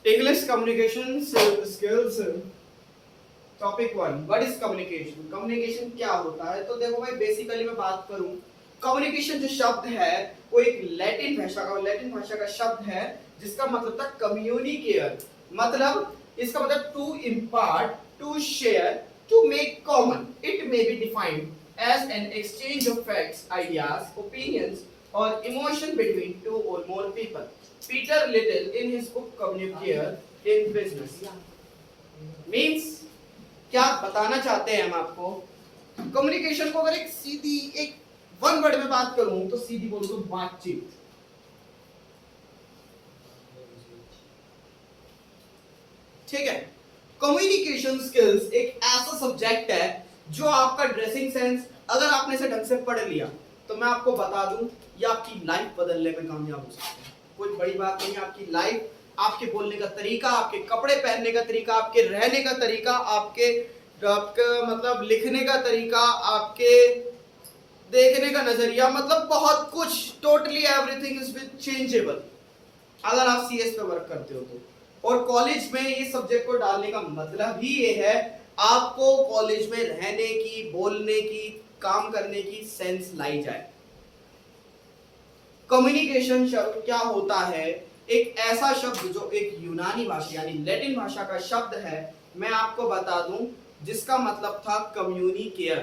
English communication skills topic 1 what is communication. Communication क्या होता है? तो देखो भाई बेसिकली मैं बात करूं, कम्युनिकेशन जो शब्द है वो एक लैटिन भाषा का शब्द है जिसका मतलब था कम्युनिकेयर। मतलब इसका मतलब to impart, to share, to make common. It may be defined as an exchange of facts, ideas, opinions और इमोशन बिटवीन टू और more people. Peter Little in his book communicare in business means क्या बताना चाहते हैं हम आपको? Communication को अगर एक सीधी एक वन वर्ड में बात करूं तो सीधी बोलूं तो बातचीत। ठीक है, कम्युनिकेशन स्किल्स एक ऐसा सब्जेक्ट है जो आपका ड्रेसिंग सेंस अगर आपने इसे ढंग से पढ़ लिया तो मैं आपको बता दूं ये आपकी लाइफ बदलने में कामयाब हो सकती है। कोई बड़ी बात नहीं है, आपकी लाइफ, आपके बोलने का तरीका, आपके कपड़े पहनने का तरीका, आपके रहने का तरीका, आपके मतलब लिखने का तरीका, आपके देखने का नजरिया, मतलब बहुत कुछ, टोटली एवरीथिंग इज चेंजेबल अगर आप सीएस पे वर्क करते हो तो। और कॉलेज में ये सब्जेक्ट को डालने का मतलब ही ये है आपको कॉलेज में रहने की, बोलने की, काम करने की सेंस लाई जाए। कम्युनिकेशन शब्द क्या होता है? एक ऐसा शब्द जो एक यूनानी भाषा यानी लैटिन भाषा का शब्द है, मैं आपको बता दूं, जिसका मतलब था कम्युनिकेयर।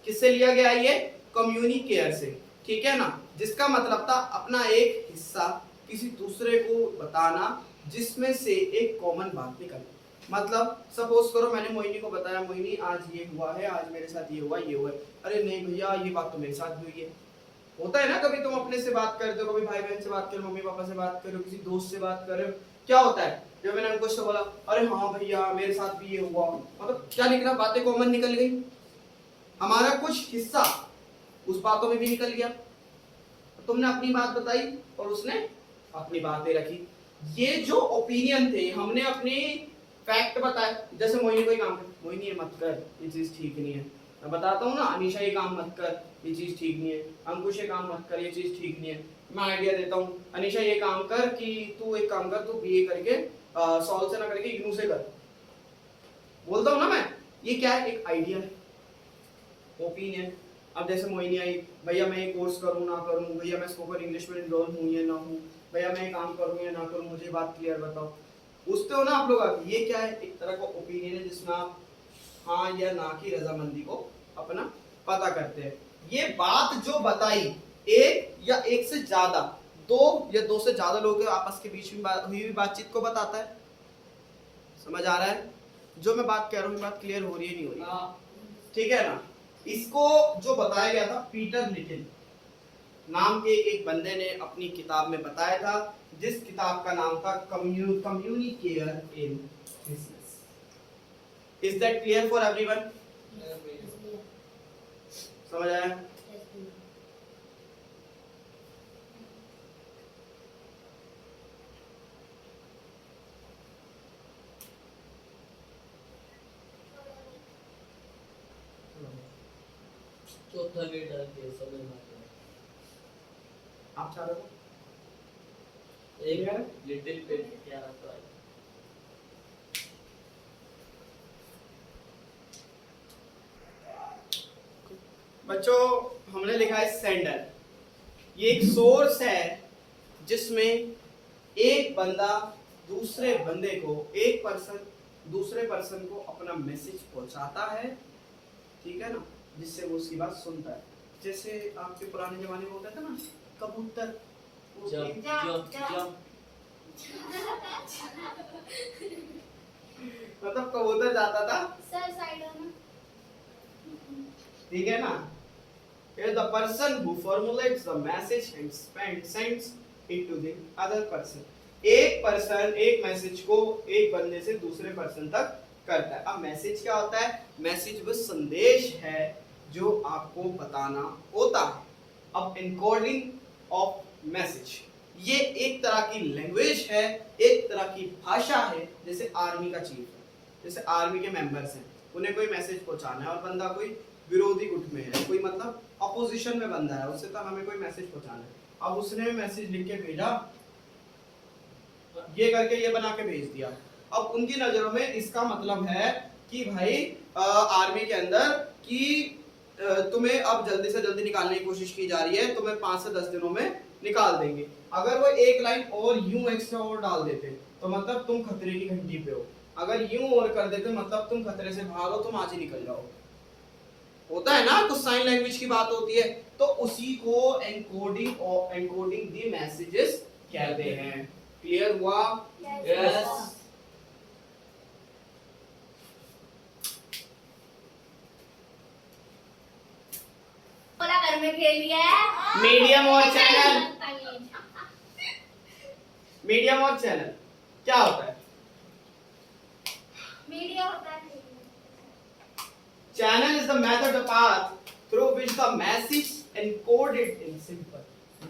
किससे लिया गया ये? कम्युनिकेयर से, ठीक है ना? जिसका मतलब था अपना एक हिस्सा किसी दूसरे को बताना जिसमें से एक कॉमन बात निकले। मतलब सपोज करो मैंने मोहिनी को बताया, मोहिनी आज ये हुआ है, आज मेरे साथ ये हुआ, ये हुआ है। अरे नहीं भैया ये बात तो मेरे साथ भी हुई है। होता है ना, कभी तुम अपने से बात करते हो, कभी भाई बहन से बात कर रहे हो, मम्मी पापा से बात कर रहे हो, किसी दोस्त से बात कर रहे हो, क्या होता है जब मैंने उनको बोला अरे हाँ भैया मेरे साथ भी ये हुआ, मतलब क्या निकला? बातें कॉमन निकल गई, हमारा कुछ हिस्सा उस बातों में भी निकल गया। तुमने अपनी बात बताई और उसने अपनी बातें रखी। ये जो ओपिनियन थे, हमने अपने फैक्ट बताए। जैसे मोहिनी कोई काम कर, मोहिनी ये मत कर, ये चीज ठीक नहीं है। मैं बताता हूँ ना, अनीशा ये काम मत कर, ये चीज ठीक नहीं है। अंकुश ये काम मत कर, ये चीज ठीक नहीं है। मैं आइडिया देता हूँ, अनीशा ये काम कर कि तू एक काम कर, तू बीए करके सॉल्व से ना करके इग्नू से कर। बोलता हूँ ना मैं, ये क्या है? एक आइडिया है, ओपिनियन। अब जैसे मोहिनी आई, भैया मैं ये कोर्स करूँ ना करूँ, भैया मैं स्पोकन इंग्लिश में इनरोल हूँ या ना हूँ, भैया मैं ये काम करूँ या ना करूँ, मुझे बात क्लियर बताओ। पूछते हो ना आप लोग, ये क्या है? एक तरह का ओपिनियन है जिसमें आप हाँ या ना की रजामंदी को अपना पता करते हैं। ये बात जो बताई एक या एक से ज्यादा, दो या दो से ज्यादा लोगों के आपस के बीच में हुई हुई बातचीत को बताता है। समझ आ रहा है जो मैं बात कह रहा हूँ? बात क्लियर हो रही है नहीं हो रही? ठीक है ना? इसको जो बताया गया था पीटर लिटिल नाम के एक बंदे ने अपनी किताब में बताया था, जिस किताब का नाम था communicare in business. Is that clear for everyone? समझ आया? चौथा गेट डाल के समझ में आ गया। आप चाह रहे हो एक लिटिल पे क्या आता है? बच्चों, हमने लिखा है सेंडर। ये एक सोर्स है जिसमें एक बंदा दूसरे बंदे को, एक पर्सन दूसरे पर्सन को अपना मैसेज पहुंचाता है, ठीक है ना, जिससे वो उसकी बात सुनता है। जैसे आपके पुराने जमाने में होता था ना, कबूतर जब जब जब मतलब कबूतर जाता था सर साइड में, ठीक है ना, the person who formulates the message and sends it to the other person। एक पर्सन एक मैसेज को एक बंदे से दूसरे पर्सन तक करता है। अब मैसेज क्या होता है? मैसेज वो संदेश है जो आपको बताना होता है। अब एनकोडिंग ऑफ मैसेज ये एक तरह की लैंग्वेज है, एक तरह की भाषा है। जैसे आर्मी का चीफ है, जैसे आर्मी के मेंबर्स हैं, उन्हें कोई मैसेज पहुंचाना है और बंदा कोई विरोधी गुट में है, कोई मतलब अपोजिशन में बंदा है, उससे तो हमें कोई मैसेज पहुंचाना है। अब उसने मैसेज लिख के भेजा ये करके ये बना के भेज दिया। अब उनकी नजरों में इसका मतलब है कि भाई आर्मी के अंदर कि तुम्हें अब जल्दी से जल्दी निकालने की कोशिश की जा रही है, तुम्हें 5 से 10 दिनों में निकाल देंगे। अगर वो एक लाइन और यूं एक्स्ट्रा और डाल देते तो मतलब तुम खतरे की घंटी पे हो, अगर यूं और कर देते मतलब तुम खतरे से बाहर हो, तुम आज ही निकल जाओ। होता है ना, कुछ साइन लैंग्वेज की बात होती है, तो उसी को एनकोडिंग और एनकोडिंग द मैसेजेस कहते हैं। क्लियर हुआ? यस। बोला घर में खेल लिया है। मीडियम और चैनल, मीडियम और चैनल क्या होता है? मीडिया होता है। Channel is the method or path through which the message encoded in simple।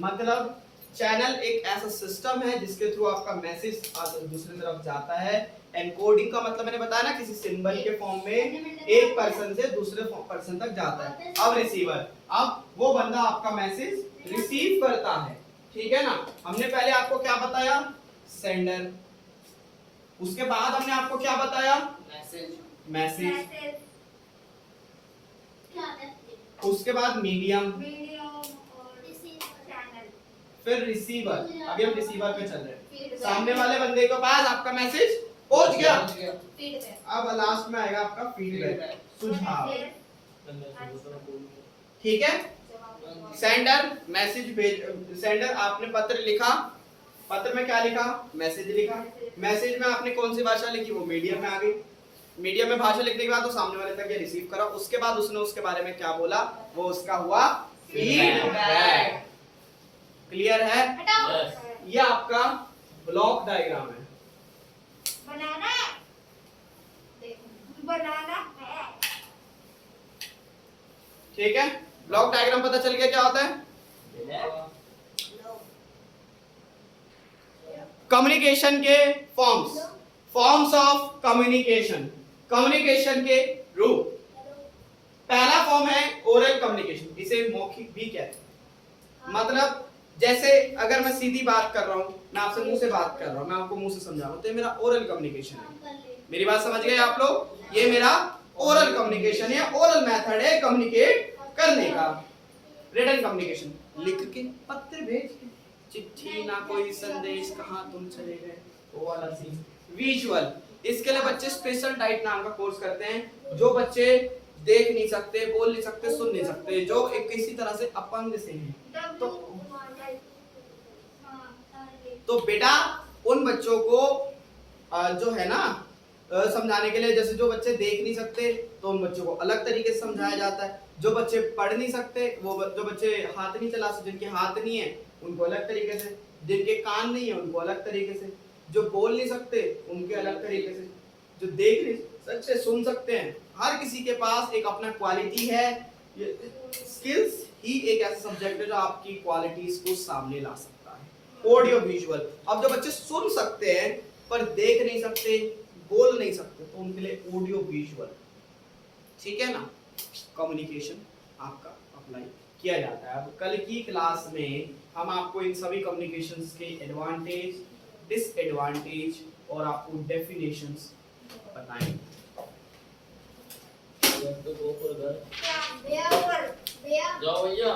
मतलब चैनल एक ऐसा सिस्टम है जिसके थ्रू आपका मैसेज दूसरी तरफ जाता है। एनकोडिंग का मतलब मैंने बताया ना, किसी सिंबल के फॉर्म में एक पर्सन से दूसरे पर्सन तक जाता है। अब रिसीवर, अब वो बंदा आपका मैसेज रिसीव करता है, ठीक है ना। हमने पहले आपको क्या बताया? सेंडर। उसके बाद हमने आपको क्या बताया? मैसेज। उसके बाद मीडियम, फिर रिसीवर। अभी हम रिसीवर पे चल रहे हैं। सामने वाले बंदे के पास आपका मैसेज पहुंच गया, अब लास्ट में आएगा आपका फीडबैक, सुझाव। ठीक है। सेंडर मैसेज भेज, सेंडर आपने पत्र लिखा, पत्र में क्या लिखा? मैसेज लिखा। मैसेज में आपने कौन सी भाषा लिखी? वो मीडियम में आ गई। मीडियम में भाषा लिखने के बाद तो सामने वाले तक ये रिसीव करा, उसके बाद उसने उसके बारे में क्या बोला, वो उसका हुआ फीडबैक। क्लियर है? ये आपका ब्लॉक डायग्राम है। बनाना बनाना है। ठीक है, ब्लॉक डायग्राम पता चल गया क्या होता है? कम्युनिकेशन के forms, forms of communication, communication के रूप। पहला फॉर्म है ओरल कम्युनिकेशन, इसे मौखिक भी कहते हैं। मतलब जैसे अगर मैं सीधी बात कर रहा हूं, मैं आपसे मुंह से बात कर रहा हूं, मैं आपको मुंह से समझा रहा हूं, तो ये मेरा ओरल कम्युनिकेशन है। मेरी बात समझ गए आप लोग? ये मेरा ओरल कम्युनिकेशन है, ओरल मेथड है कम्युनिकेट करने का। रिटन कम्युनिकेशन, लिख के, पत्र भेज के, चिट्ठी ना कोई संदेश, कहां तुम चले गए, वो वाला सीन। विजुअल, इसके लिए बच्चे स्पेशल डाइट नाम का कोर्स करते हैं। जो बच्चे देख नहीं सकते, बोल नहीं सकते, सुन नहीं सकते, जो एक किसी तरह से अपंग से हैं, तो बेटा उन बच्चों को जो है ना समझाने के लिए, जैसे जो बच्चे देख नहीं सकते तो उन बच्चों को अलग तरीके से समझाया जाता है। जो बच्चे पढ़ नहीं सकते, वो जो बच्चे हाथ नहीं चला सकते, जिनके हाथ नहीं है उनको अलग तरीके से, जिनके कान नहीं है उनको अलग तरीके से, जो बोल नहीं सकते उनके अलग तरीके से, जो देख नहीं सकते सुन सकते हैं। हर किसी के पास एक अपना क्वालिटी है। स्किल्स ही एक ऐसा सब्जेक्ट है जो आपकी क्वालिटीज को सामने ला सकता है। ऑडियो विजुअल, अब जो बच्चे सुन सकते हैं पर देख नहीं सकते, बोल नहीं सकते, तो उनके लिए ऑडियो विजुअल, ठीक है ना, कम्युनिकेशन आपका अप्लाई किया जाता है। अब कल की क्लास में हम आपको इन सभी कम्युनिकेशंस के एडवांटेज, डिसएडवांटेज और आपको डेफिनेशंस बताएंगे। तो गो फॉर घर भैया जाओ भैया।